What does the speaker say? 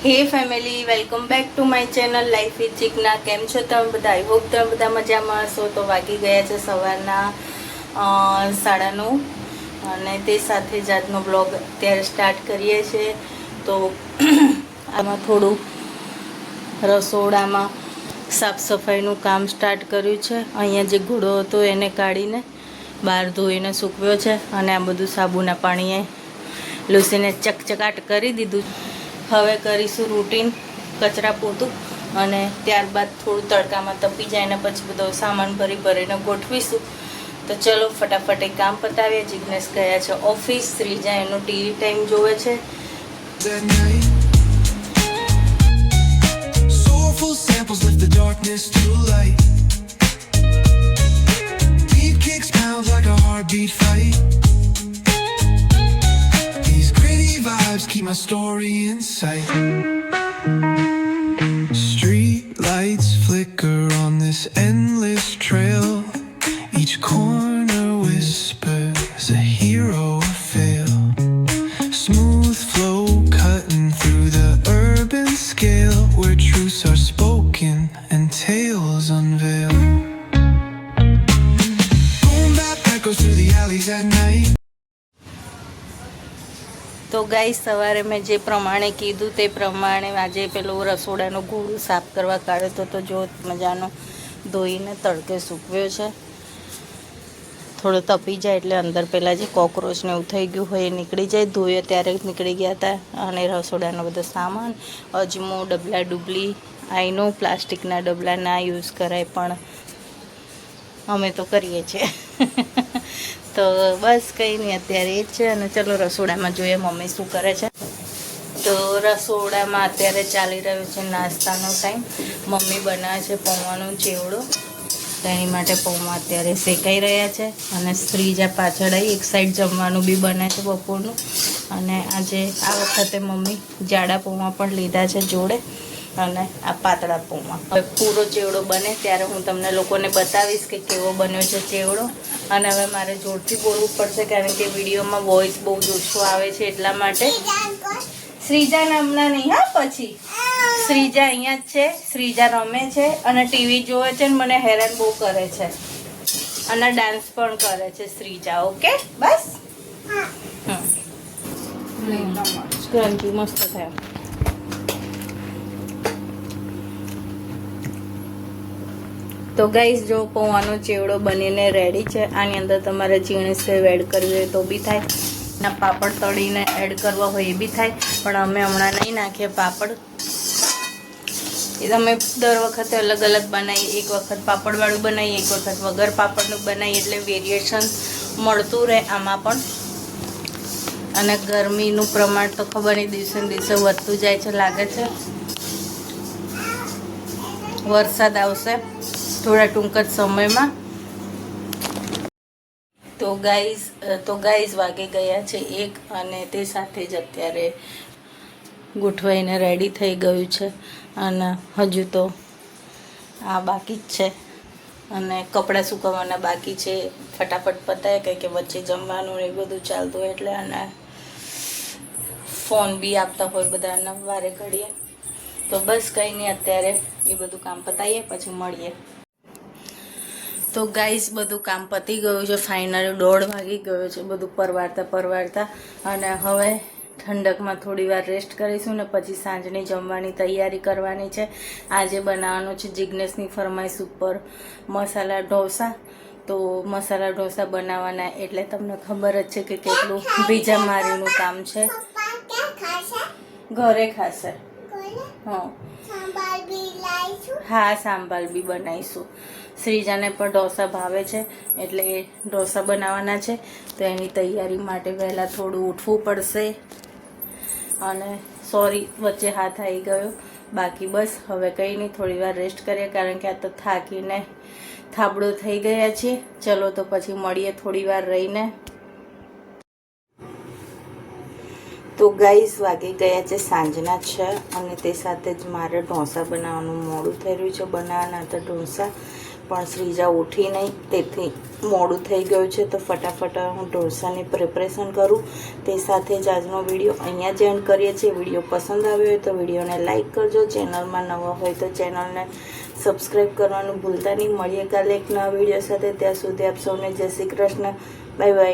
Hey family welcome back to my channel life with Chikna. केम छो तमे बधा? आई होप तमे बधा मजामां हशो। तो वागी गया छे सवाરના 9:30 અને તે સાથે જ આજનો બ્લોગ અત્યારે સ્ટાર્ટ કરીએ છીએ। તો આમાં થોડું રસોડામાં સાફ સફાઈનું કામ સ્ટાર્ટ કર્યું છે। અહીંયા જે ઘોડો હતો એને કાઢીને બહાર ધોઈને સૂકવ્યો છે અને આ બધું સાબુના પાણીએ લૂસીને ચકચકાટ કરી દીધું। હવે કરીશું રૂટીન કચરા પોતું અને ત્યારબાદ થોડું તડકામાં તપી જાય ને પછી બધો સામાન ભરીને ગોઠવીશું। તો ચલો ફટાફટ એક કામ પતાવીએ। જિગ્નેશ ગયા છે ઓફિસ, શ્રીજા એનો ટીવી ટાઈમ જોવે છે। Soulful samples lift the darkness to light. Beat kicks pounds like a heartbeat fight. These gritty vibes keep my story in sight. Street lights flicker on this endless trail. Each corner whispers a hero fail. Smooth flow cutting through the urban scale, where truths are spoken and tales unveiled. Boom bap echoes through the alleys at night. તો guys સવારે મેં જે પ્રમાણે કીધું તે પ્રમાણે આજે પેલું રસોડાનું ઘોડું સાફ કરવા કાઢ્યો તો જો મજાનો ધોઈને તડકે સૂકવ્યો છે। થોડો તપી જાય એટલે અંદર પહેલાં જે કોકરોચ ને એવું થઈ ગયું હોય એ નીકળી જાય। ધોયો ત્યારે નીકળી ગયા હતા। અને રસોડાનો બધો સામાન, અજમો, ડબલા ડુબલી, આઈનો પ્લાસ્ટિકના ડબલા ના યુઝ કરાય પણ અમે તો કરીએ છીએ। તો બસ કંઈ નહીં, અત્યારે એ જ છે। અને ચલો રસોડામાં જોઈએ મમ્મી શું કરે છે। તો રસોડામાં અત્યારે ચાલી રહ્યો છે નાસ્તાનો ટાઈમ। મમ્મી બનાવે છે પૌવાનો ચેવડો, તો એની માટે પૌવા અત્યારે શેકાઈ રહ્યા છે। અને શ્રીજા પાછળ આવી એક સાઈડ જમવાનું બી બને છે બપોરનું। અને આજે આ વખતે મમ્મી જાડા પૌવા પણ લીધા છે જોડે અને આ પાતળા પૌવા। હવે પૂરો ચેવડો બને ત્યારે હું તમને લોકોને બતાવીશ કે કેવો બન્યો છે ચેવડો। અને હવે મારે જોરથી બોલવું પડશે કારણ કે વિડીયોમાં વોઇસ બહુ જ ઓછો આવે છે એટલા માટે। શ્રીજા નામના નહીં, હા પછી શ્રીજા અહીંયા જ છે। શ્રીજા રમે છે અને ટીવી જોવે છે ને મને હેરાન બહુ કરે છે અને ડાન્સ પણ કરે છે શ્રીજા। ઓકે બસ ક્રંચી મસ્ત થયા। તો ગાઈસ જો પૌવાનો ચેવડો બનીને રેડી છે। આની અંદર તમારે ઝીણી સેવ એડ કરવી હોય તો બી થાય, ના પાપડ તળીને એડ કરવા હોય એ બી થાય, પણ અમે હમણાં નહીં નાખીએ પાપડ। એ તમે દર વખતે અલગ અલગ બનાવીએ, એક વખત પાપડવાળું બનાવીએ, એક વખત વગર પાપડનું બનાવીએ, એટલે વેરિએશન મળતું રહે આમાં પણ। અને ગરમીનું પ્રમાણ તો ખબર નહીં દિવસે ને દિવસે વધતું જાય છે, લાગે છે વરસાદ આવશે થોડા ટૂંક જ સમયમાં। તો ગાઈઝ વાગી ગયા છે 1 અને તે સાથે જ અત્યારે ગોઠવાઈને રેડી થઈ ગયું છે। અને હજુ તો આ બાકી જ છે અને કપડાં સુકવવાના બાકી છે। ફટાફટ પતાય કંઈ કે વચ્ચે જમવાનું ને એ બધું ચાલતું હોય એટલે અને ફોન બી આપતા હોય બધાના વારે ઘડીએ। તો બસ કંઈ નહીં, અત્યારે એ બધું કામ પતાવીએ પછી મળીએ। તો ગાઈસ બધું કામ પતી ગયું છે, ફાઇનલી 1:30 વાગી ગયો છે બધું પરવારતા। અને હવે ઠંડકમાં થોડી વાર રેસ્ટ કરીશું ને પછી સાંજની જમવાની તૈયારી કરવાની છે। આજે બનાવવાનું છે જિગ્નેશની ફરમાઈશ ઉપર મસાલા ઢોસા। તો મસાલા ઢોસા બનાવવાના એટલે તમને ખબર જ છે કે કેટલું બીજા મારીનું કામ છે। ઘરે ખાશે, હા સાંભાર બી બનાવીશું। શ્રીજાને પણ ઢોસા ભાવે છે એટલે ઢોસા બનાવવાના છે, તો એની તૈયારી માટે પહેલાં થોડું ઉઠવું પડશે। અને સોરી વચ્ચે હાથ આવી ગયો, બાકી બસ હવે કંઈ નહીં, થોડી વાર રેસ્ટ કરીએ કારણ કે આ તો થાકીને થાબડો થઈ ગયા છીએ। ચલો તો પછી મળીએ થોડી વાર રહીને। તો ગાઈસ વાગી ગયા છે સાંજના 6 અને તે સાથે જ મારે ઢોસા બનાવવાનું મોડું થઈ રહ્યું છે। બનાવવાના હતા ઢોસા પણ શ્રીજા ઉઠી નહીં, તેથી મોડું થઈ ગયું છે. તો ફટાફટ હું ઢોસાની પ્રિપરેશન કરું. તે સાથે જ આજનો વિડીયો અહીંયા જ એન્ડ કરીએ છીએ. વિડીયો પસંદ આવ્યો હોય તો વિડીયોને લાઇક કરજો. ચેનલમાં નવા હોય તો ચેનલને સબસ્ક્રાઈબ કરવાનું ભૂલતા નહીં. મળીએ કાલે એક નવા વિડીયો સાથે. ત્યાં સુધી આપ સૌને જય શ્રી કૃષ્ણ. Bye bye.